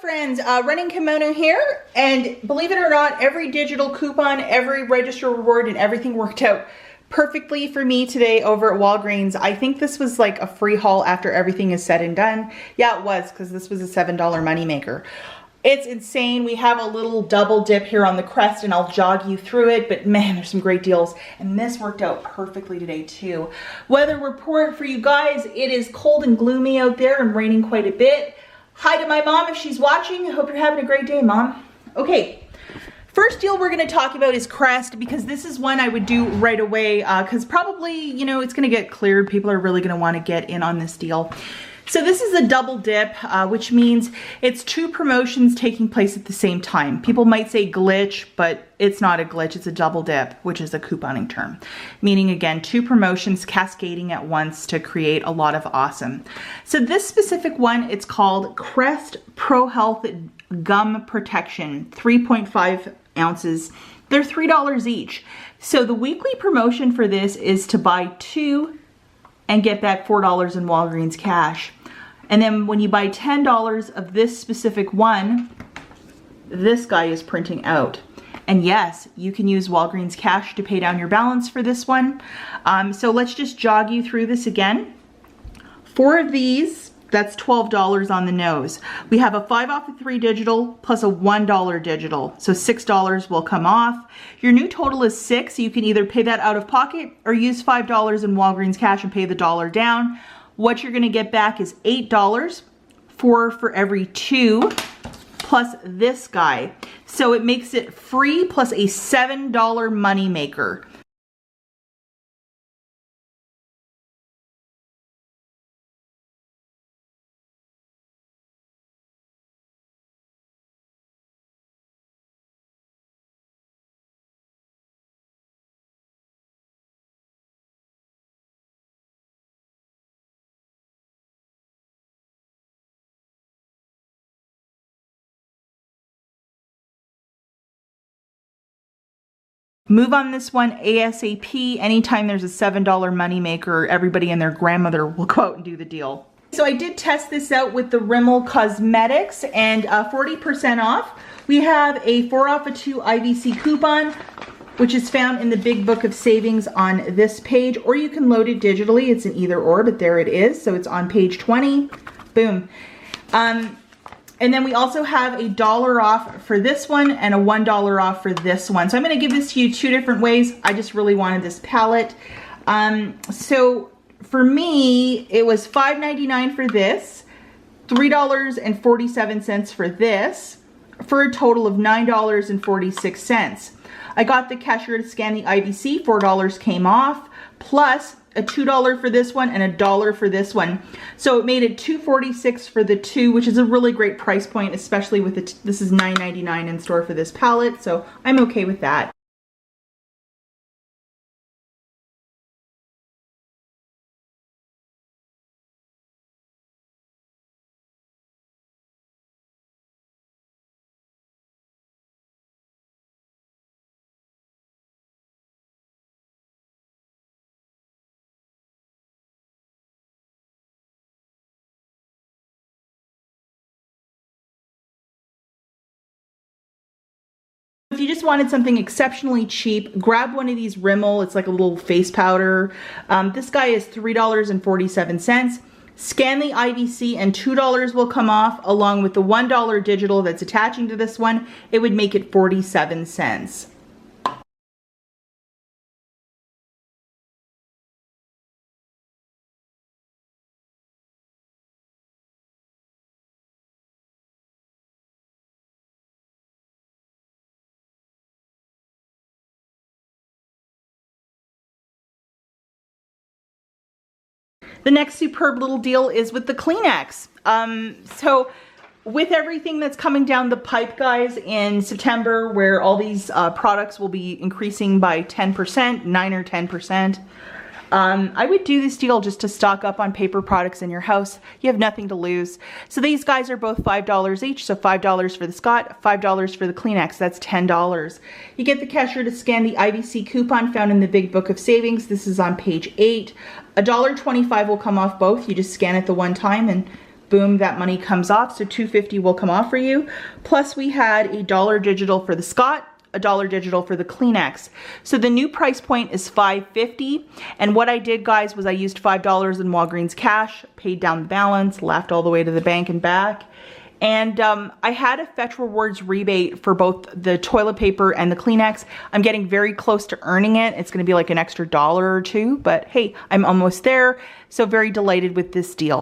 friends, Running Kimono here, and believe it or not, every digital coupon, every register reward, and everything worked out perfectly for me today over at Walgreens. I think this was like a free haul after everything is said and done. Yeah, it was, because this was a $7 moneymaker. It's insane. We have a little double dip here on the CREST, and I'll jog you through it, but man, there's some great deals, and this worked out perfectly today too. Weather report for you guys. It is cold and gloomy out there and raining quite a bit. Hi to my mom if she's watching. I hope you're having a great day, Mom. Okay, first deal we're gonna talk about is CREST, because this is one I would do right away, because probably, you know, it's gonna get cleared. People are really gonna wanna get in on this deal. So this is a double dip, which means it's two promotions taking place at the same time. People might say glitch, but it's not a glitch, it's a double dip, which is a couponing term. Meaning, again, two promotions cascading at once to create a lot of awesome. So this specific one, it's called CREST Pro Health Gum Protection, 3.5 ounces. They're $3 each. So the weekly promotion for this is to buy two and get back $4 in Walgreens cash. And then when you buy $10 of this specific one, this guy is printing out. And yes, you can use Walgreens cash to pay down your balance for this one. So let's just jog you through this again. 4 of these, that's $12 on the nose. We have a 5 off of 3 digital plus a $1 digital. So $6 will come off. Your new total is $6. You can either pay that out of pocket or use $5 in Walgreens cash and pay the $1 down. What you're gonna get back is $8, 4 for every 2, plus this guy. So it makes it free plus a $7 money maker. Move on this one ASAP. Anytime there's a $7 moneymaker, everybody and their grandmother will go out and do the deal. So I did test this out with the Rimmel Cosmetics, and 40% off. We have a 4 off of 2 IVC coupon, which is found in the Big Book of Savings on this page, or you can load it digitally. It's an either or, but there it is. So it's on page 20. Boom. And then we also have a $1 off for this one and a $1 off for this one. So I'm gonna give this to you 2 different ways. I just really wanted this palette. So for me, it was $5.99 for this, $3.47 for this, for a total of $9.46. I got the cashier to scan the IBC, $4 came off, plus a $2 for this one and a $1 for this one. So it made it $2.46 for the 2, which is a really great price point, especially with this is $9.99 in store for this palette, so I'm okay with that. If you just wanted something exceptionally cheap, grab one of these Rimmel. It's like a little face powder. This guy is $3.47. Scan the IVC and $2 will come off, along with the $1 digital that's attaching to this one. It would make it 47 cents. The next superb little deal is with the Kleenex. So with everything that's coming down the pipe, guys, in September, where all these products will be increasing by 10%, 9 or 10%, I would do this deal just to stock up on paper products in your house. You have nothing to lose. So these guys are both $5 each. So $5 for the Scott, $5 for the Kleenex. That's $10. You get the cashier to scan the IVC coupon found in the Big Book of Savings. This is on page 8. $1.25 will come off both. You just scan it the one time and boom, that money comes off. So $2.50 will come off for you. Plus we had $1 digital for the Scott, $1 digital for the Kleenex. So the new price point is $5.50. And what I did, guys, was I used $5 in Walgreens cash, paid down the balance, left all the way to the bank and back. And I had a Fetch Rewards rebate for both the toilet paper and the Kleenex. I'm getting very close to earning it. It's gonna be like an extra $1 or $2, but hey, I'm almost there. So very delighted with this deal.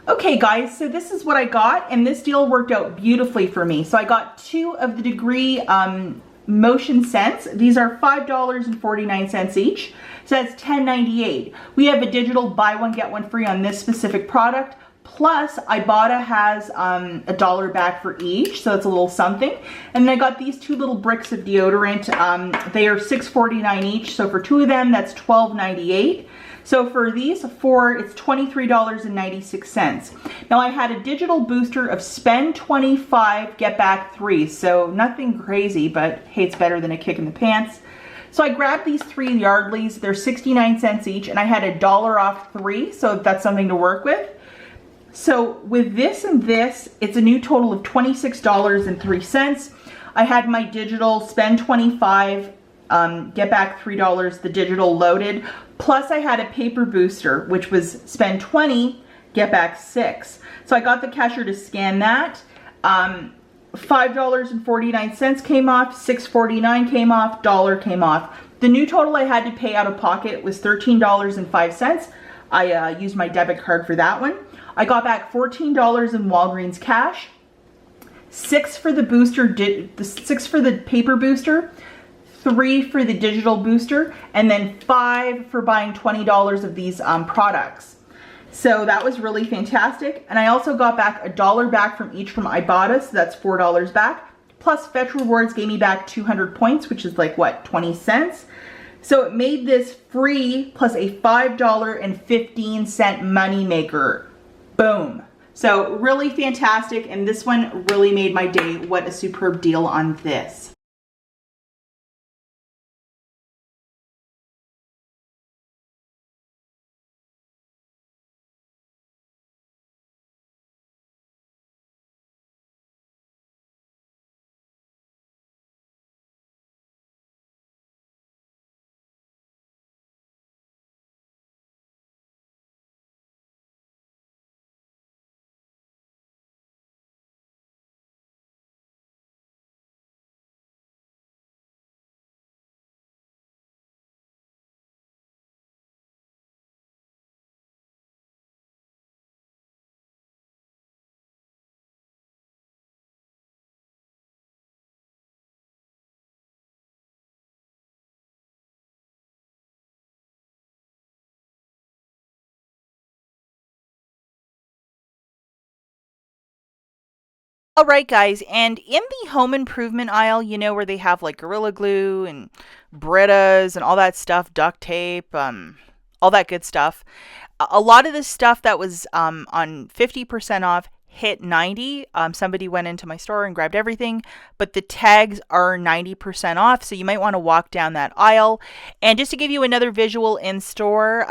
Okay guys, so this is what I got, and this deal worked out beautifully for me. So I got 2 of the Degree motion scents. These are $5.49 each. So that's $10.98. We have a digital buy one get one free on this specific product. Plus IBOTTA has $1 back for each, so it's a little something. And then I got these 2 little bricks of deodorant. They are $6.49 each, so for 2 of them, that's $12.98. So for these 4, it's $23.96. Now I had a digital booster of spend 25, get back 3. So nothing crazy, but hey, it's better than a kick in the pants. So I grabbed these 3 Yardleys. They're 69 cents each, and I had $1 off 3, so that's something to work with. So with this and this, it's a new total of $26.03. I had my digital spend 25, get back $3, the digital loaded. Plus I had a paper booster, which was spend 20, get back 6. So I got the cashier to scan that. $5.49 came off, $6.49 came off, $1 came off. The new total I had to pay out of pocket was $13.05. I used my debit card for that one. I got back $14 in Walgreens cash, 6 for the booster, 6 for the paper booster, 3 for the digital booster, and then 5 for buying $20 of these products. So that was really fantastic. And I also got back $1 back from each from IBOTTA, so that's $4 back. Plus Fetch Rewards gave me back 200 points, which is like what, 20 cents? So it made this free plus a $5.15 money maker. Boom. So really fantastic, and this one really made my day. What a superb deal on this. All right, guys, and in the home improvement aisle, you know, where they have like Gorilla Glue and Britas and all that stuff, duct tape, all that good stuff. A lot of this stuff that was on 50% off hit 90. Somebody went into my store and grabbed everything, but the tags are 90% off, so you might want to walk down that aisle. And just to give you another visual in store,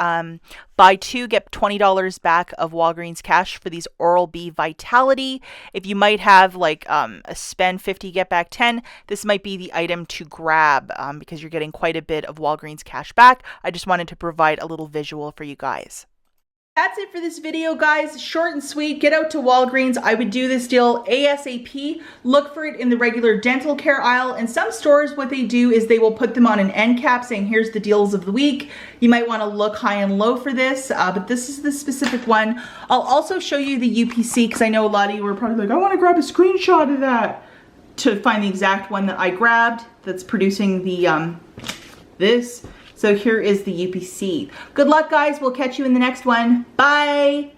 buy 2, get $20 back of Walgreens cash for these Oral-B Vitality. If you might have like a spend 50, get back 10, this might be the item to grab because you're getting quite a bit of Walgreens cash back. I just wanted to provide a little visual for you guys. That's it for this video, guys. Short and sweet. Get out to Walgreens. I would do this deal ASAP. Look for it in the regular dental care aisle. And some stores, what they do is they will put them on an end cap saying, here's the deals of the week. You might want to look high and low for this, but this is the specific one. I'll also show you the UPC because I know a lot of you were probably like, I want to grab a screenshot of that to find the exact one that I grabbed that's producing the this. So here is the UPC. Good luck, guys. We'll catch you in the next one. Bye.